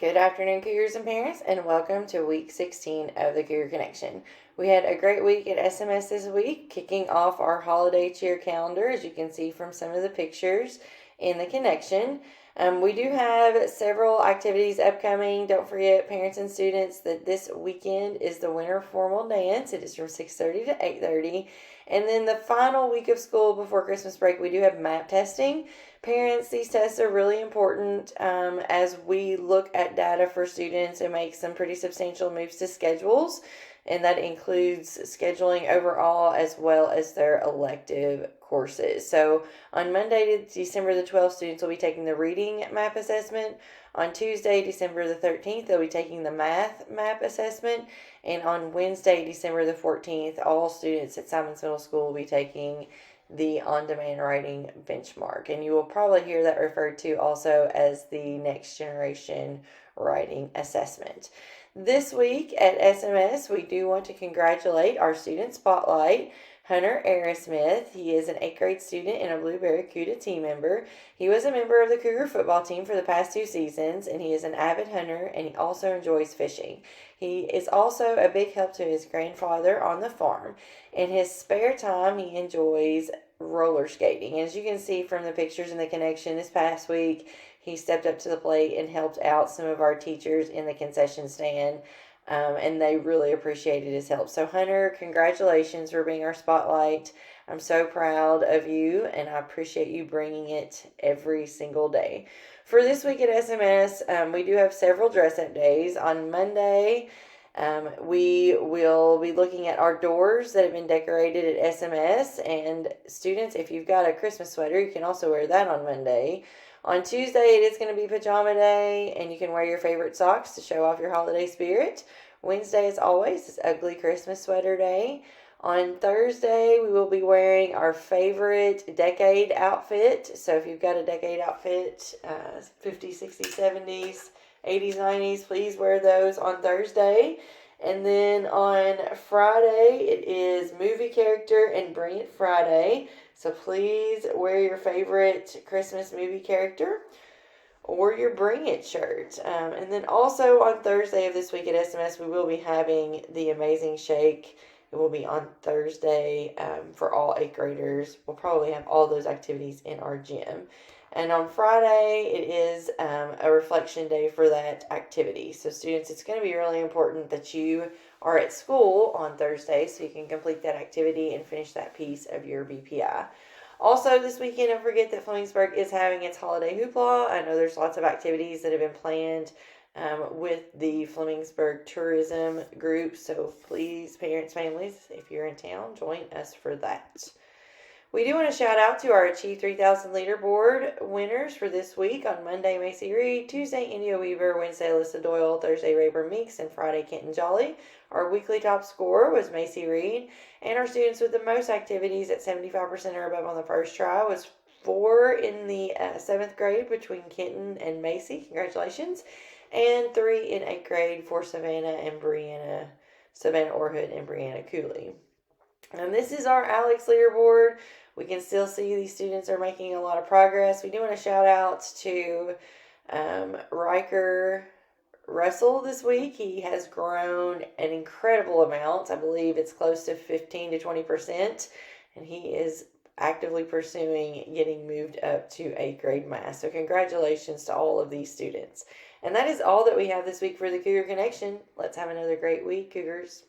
Good afternoon, Cougars and parents, and welcome to week 16 of the Cougar Connection. We had a great week at SMS this week, kicking off our holiday cheer calendar, as you can see from some of the pictures in the Connection. We do have several activities upcoming. Don't forget, parents and students, that this weekend is the winter formal dance. It is from 6:30 to 8:30. And then the final week of school before Christmas break, we do have map testing. Parents, these tests are really important as we look at data for students and make some pretty substantial moves to schedules, and that includes scheduling overall as well as their elective courses. So on Monday, December the 12th, students will be taking the reading map assessment. On Tuesday, December the 13th, they'll be taking the math map assessment. And on Wednesday, December the 14th, all students at Simons Middle School will be taking the on-demand writing benchmark. And you will probably hear that referred to also as the next generation writing assessment. This week at SMS, we do want to congratulate our student spotlight, Hunter Aerosmith. He is an 8th grade student and a Blue Barracuda team member. He was a member of the Cougar football team for the past 2 seasons, and he is an avid hunter, and he also enjoys fishing. He is also a big help to his grandfather on the farm. In his spare time, he enjoys roller skating. As you can see from the pictures in the Connection this past week, he stepped up to the plate and helped out some of our teachers in the concession stand. And they really appreciated his help. So Hunter, congratulations for being our spotlight. I'm so proud of you, and I appreciate you bringing it every single day. For this week at SMS, we do have several dress-up days. On Monday, we will be looking at our doors that have been decorated at SMS. And students, if you've got a Christmas sweater, you can also wear that on Monday. On Tuesday, it is going to be pajama day, and you can wear your favorite socks to show off your holiday spirit. Wednesday, as always, is ugly Christmas sweater day. On Thursday, we will be wearing our favorite decade outfit. So if you've got a decade outfit, 50s, 60s, 70s, 80s, 90s, please wear those on Thursday. And then on Friday, it is movie character and Bring It Friday. So please wear your favorite Christmas movie character or your Bring It shirt. And then also on Thursday of this week at SMS, we will be having the Amazing Shake. It will be on Thursday for all 8th graders. We'll probably have all those activities in our gym. And on Friday, it is a reflection day for that activity. So students, it's going to be really important that you are at school on Thursday so you can complete that activity and finish that piece of your BPI. Also, this weekend, don't forget that Flemingsburg is having its holiday hoopla. I know there's lots of activities that have been planned with the Flemingsburg tourism group. So please, parents, families, if you're in town, join us for that. We do want to shout out to our Achieve 3000 leaderboard winners for this week. On Monday, Macy Reed, Tuesday, India Weaver, Wednesday, Alyssa Doyle, Thursday, Rayburn Meeks, and Friday, Kenton Jolly. Our weekly top scorer was Macy Reed, and our students with the most activities at 75% or above on the first try was 4 in the 7th grade between Kenton and Macy. Congratulations. And 3 in 8th grade for Savannah Orhood and Brianna Cooley. And this is our Alex leaderboard. We can still see these students are making a lot of progress. We do want to shout out to Riker Russell this week. He has grown an incredible amount. I believe it's close to 15 to 20%. And he is actively pursuing getting moved up to 8th grade math. So congratulations to all of these students. And that is all that we have this week for the Cougar Connection. Let's have another great week, Cougars.